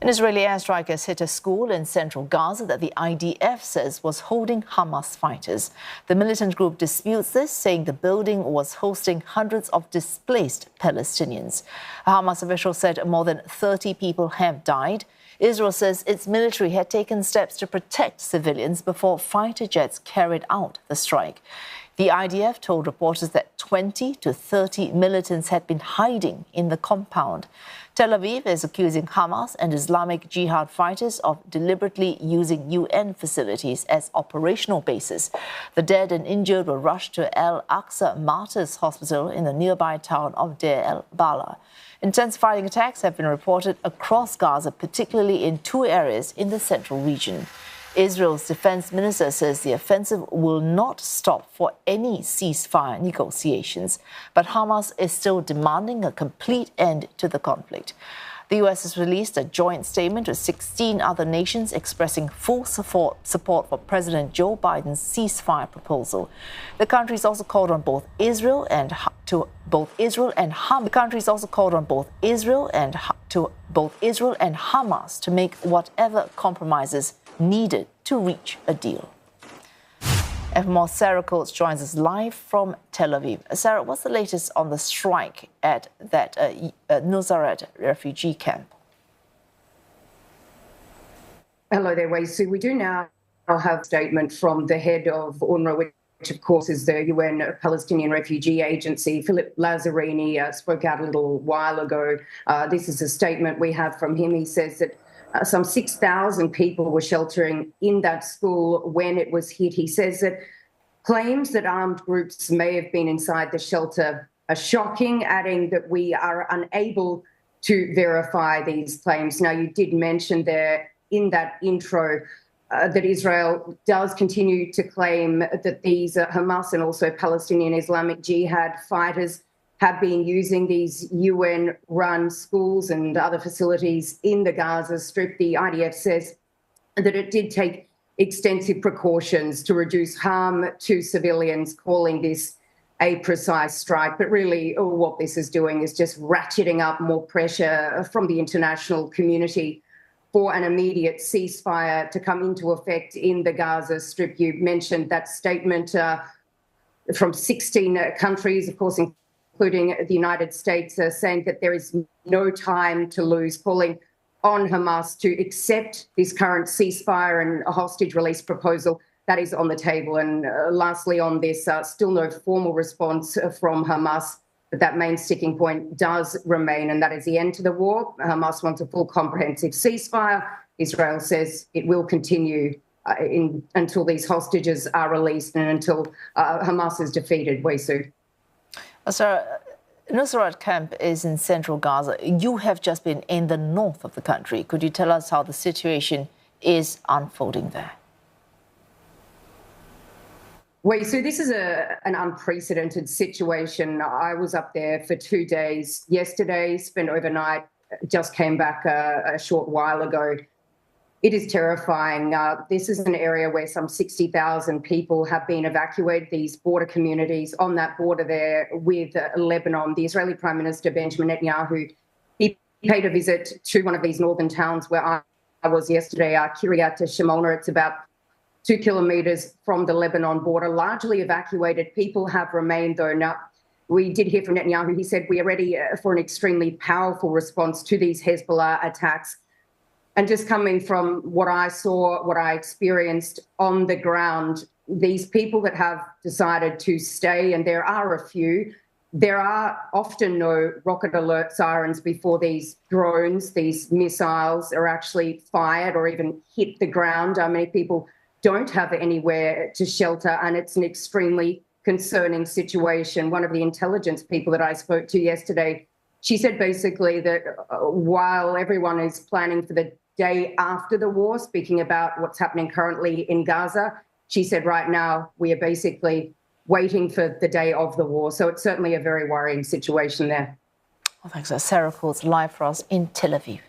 An Israeli airstrike has hit a school in central Gaza that the IDF says was holding Hamas fighters. The militant group disputes this, saying the building was hosting hundreds of displaced Palestinians. A Hamas official said more than 30 people have died. Israel says its military had taken steps to protect civilians before fighter jets carried out the strike. The IDF told reporters that 20 to 30 militants had been hiding in the compound. Tel Aviv is accusing Hamas and Islamic Jihad fighters of deliberately using UN facilities as operational bases. The dead and injured were rushed to Al-Aqsa Martyrs Hospital in the nearby town of Deir el-Balah. Intensifying attacks have been reported across Gaza, particularly in two areas in the central region. Israel's defense minister says the offensive will not stop for any ceasefire negotiations, but Hamas is still demanding a complete end to the conflict. The U.S. has released a joint statement with 16 other nations expressing full support for President Joe Biden's ceasefire proposal. The countries also called on both Israel and Hamas to make whatever compromises needed to reach a deal. And for more, Sarah Coates joins us live from Tel Aviv. Sarah, what's the latest on the strike at that Nuseirat refugee camp? Hello there, Wei-Su. We do now have a statement from the head of UNRWA, which of course is the UN Palestinian Refugee Agency. Philip Lazzarini spoke out a little while ago. This is a statement we have from him. He says that some 6,000 people were sheltering in that school when it was hit. He says that claims that armed groups may have been inside the shelter are shocking, adding that we are unable to verify these claims. Now, you did mention there in that intro that Israel does continue to claim that these Hamas and also Palestinian Islamic Jihad fighters have been using these UN-run schools and other facilities in the Gaza Strip. The IDF says that it did take extensive precautions to reduce harm to civilians, calling this a precise strike. But really, what this is doing is just ratcheting up more pressure from the international community for an immediate ceasefire to come into effect in the Gaza Strip. You mentioned that statement from 16 countries, of course, including the United States, saying that there is no time to lose, calling on Hamas to accept this current ceasefire and a hostage release proposal that is on the table. And lastly on this, still no formal response from Hamas, but that main sticking point does remain, and that is the end to the war. Hamas wants a full comprehensive ceasefire. Israel says it will continue until these hostages are released and until Hamas is defeated, Wei-Su. Sarah, Nuseirat camp is in central Gaza. You have just been in the north of the country. Could you tell us how the situation is unfolding there? Wait, so this is an unprecedented situation. I was up there for 2 days yesterday, spent overnight, just came back a short while ago. It is terrifying. This is an area where some 60,000 people have been evacuated, these border communities on that border there with Lebanon. The Israeli Prime Minister Benjamin Netanyahu, he paid a visit to one of these northern towns where I was yesterday, Kiryat Shimona. It's about 2 kilometres from the Lebanon border, largely evacuated. People have remained, though. Now, we did hear from Netanyahu. He said we are ready for an extremely powerful response to these Hezbollah attacks. And just coming from what I saw, what I experienced on the ground, these people that have decided to stay, and there are a few, there are often no rocket alert sirens before these drones, these missiles are actually fired or even hit the ground. Many people don't have anywhere to shelter, and it's an extremely concerning situation. One of the intelligence people that I spoke to yesterday, she said basically that while everyone is planning for the day after the war, speaking about what's happening currently in Gaza, she said right now we are basically waiting for the day of the war. So it's certainly a very worrying situation there. Well, thanks. Sarah Coates live for us in Tel Aviv.